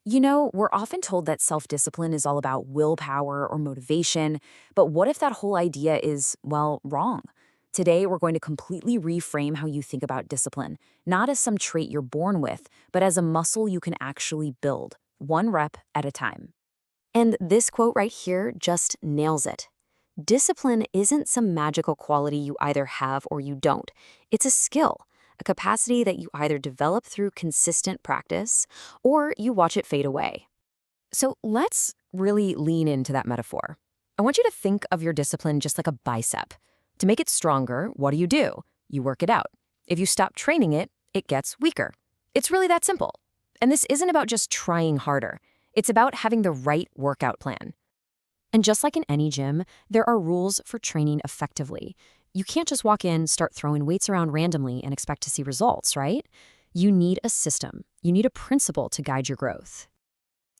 We're often told that self-discipline is all about willpower or motivation, but what if that whole idea is, well, wrong? Today, we're going to completely reframe how you think about discipline, not as some trait you're born with, but as a muscle you can actually build, one rep at a time. And this quote right here just nails it. Discipline isn't some magical quality you either have or you don't. It's a skill, a capacity that you either develop through consistent practice or you watch it fade away. So let's really lean into that metaphor. I want you to think of your discipline just like a bicep. To make it stronger, what do? You work it out. If you stop training it, it gets weaker. It's really that simple. And this isn't about just trying harder. It's about having the right workout plan. And just like in any gym, there are rules for training effectively. You can't just walk in, start throwing weights around randomly and expect to see results, right? You need a system. You need a principle to guide your growth.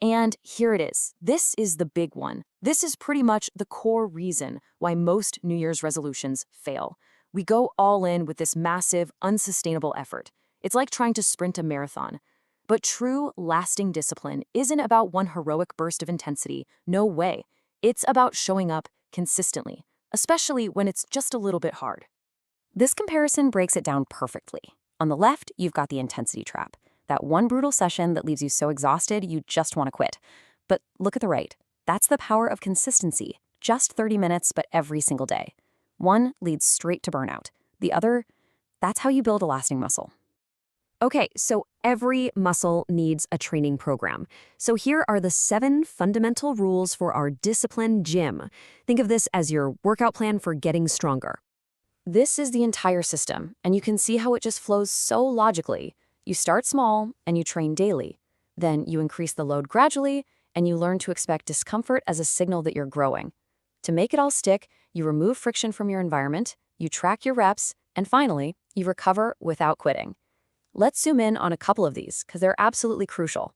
And here it is. This is the big one. This is pretty much the core reason why most New Year's resolutions fail. We go all in with this massive, unsustainable effort. It's like trying to sprint a marathon. But true, lasting discipline isn't about one heroic burst of intensity. No way. It's about showing up consistently, especially when it's just a little bit hard. This comparison breaks it down perfectly. On the left, you've got the intensity trap, that one brutal session that leaves you so exhausted you just want to quit. But look at the right. That's the power of consistency, just 30 minutes, but every single day. One leads straight to burnout. The other, that's how you build a lasting muscle. Okay, so every muscle needs a training program. So here are the 7 fundamental rules for our discipline gym. Think of this as your workout plan for getting stronger. This is the entire system, and you can see how it just flows so logically. You start small, and you train daily. Then you increase the load gradually, and you learn to expect discomfort as a signal that you're growing. To make it all stick, you remove friction from your environment, you track your reps, and finally, you recover without quitting. Let's zoom in on a couple of these, because they're absolutely crucial.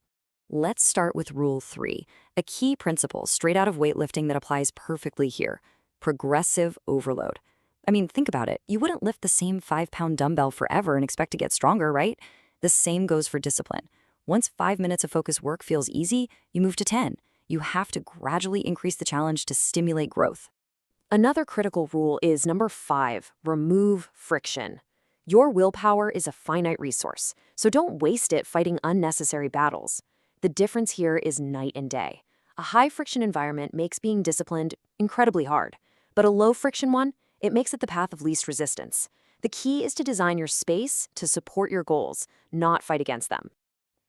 Let's start with Rule 3, a key principle straight out of weightlifting that applies perfectly here: progressive overload. I mean, think about it. You wouldn't lift the same 5-pound dumbbell forever and expect to get stronger, right? The same goes for discipline. Once 5 minutes of focused work feels easy, you move to 10. You have to gradually increase the challenge to stimulate growth. Another critical rule is number 5, remove friction. Your willpower is a finite resource, so don't waste it fighting unnecessary battles. The difference here is night and day. A high-friction environment makes being disciplined incredibly hard, but a low-friction one, it makes it the path of least resistance. The key is to design your space to support your goals, not fight against them.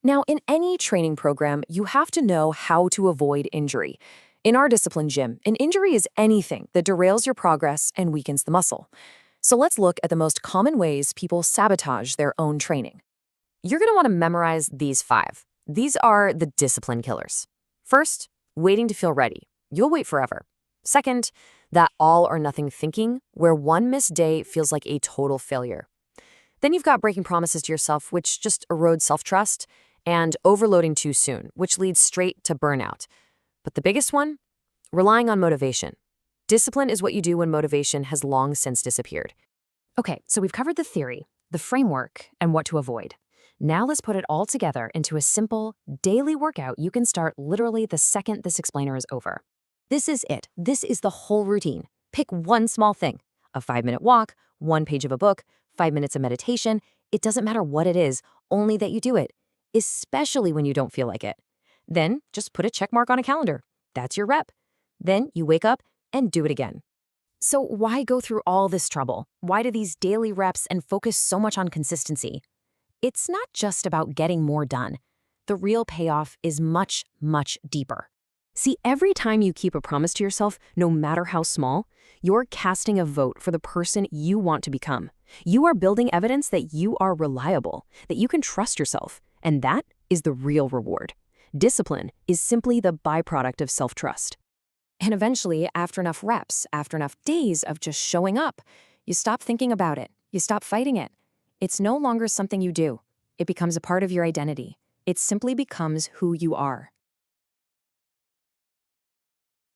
Now, in any training program, you have to know how to avoid injury. In our discipline gym, an injury is anything that derails your progress and weakens the muscle. So let's look at the most common ways people sabotage their own training. You're going to want to memorize these 5. These are the discipline killers. First, waiting to feel ready. You'll wait forever. Second, that all or nothing thinking, where one missed day feels like a total failure. Then you've got breaking promises to yourself, which just erodes self-trust, and overloading too soon, which leads straight to burnout. But the biggest one? Relying on motivation. Discipline is what you do when motivation has long since disappeared. Okay, so we've covered the theory, the framework, and what to avoid. Now let's put it all together into a simple, daily workout you can start literally the second this explainer is over. This is it. This is the whole routine. Pick one small thing. A 5-minute walk, 1 page of a book, 5 minutes of meditation. It doesn't matter what it is, only that you do it, especially when you don't feel like it. Then just put a check mark on a calendar. That's your rep. Then you wake up and do it again. So why go through all this trouble? Why do these daily reps and focus so much on consistency? It's not just about getting more done. The real payoff is much, much deeper. See, every time you keep a promise to yourself, no matter how small, you're casting a vote for the person you want to become. You are building evidence that you are reliable, that you can trust yourself, and that is the real reward. Discipline is simply the byproduct of self-trust. And eventually, after enough reps, after enough days of just showing up, you stop thinking about it. You stop fighting it. It's no longer something you do. It becomes a part of your identity. It simply becomes who you are.